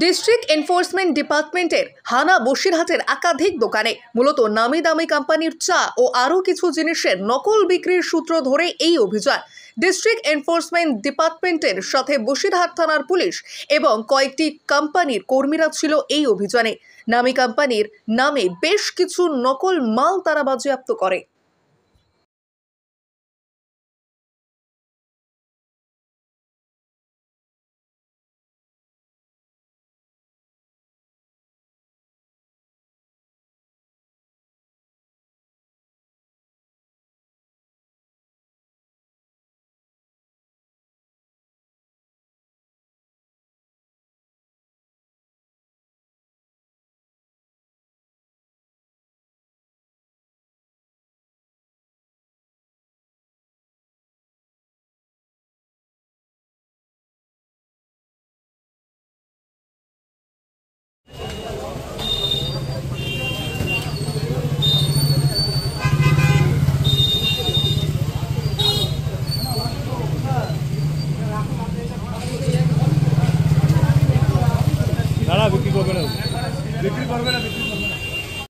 District enforcement ডিপার্টমেন্টের হানা বসিরহাটের একাধিক দোকানে মূলত নামি দামি কোম্পানির চা ও আরও কিছু জিনিসের নকল বিক্রির সূত্র ধরে এই অভিযান। ডিস্ট্রিক্ট এনফোর্সমেন্ট ডিপার্টমেন্টের সাথে বসিরহাট থানার পুলিশ এবং কয়েকটি কোম্পানির কর্মীরা ছিল এই অভিযানে। নামি কোম্পানির নামে বেশ কিছু নকল মাল তারা বাজেয়াপ্ত করে। বিক্রি করবে না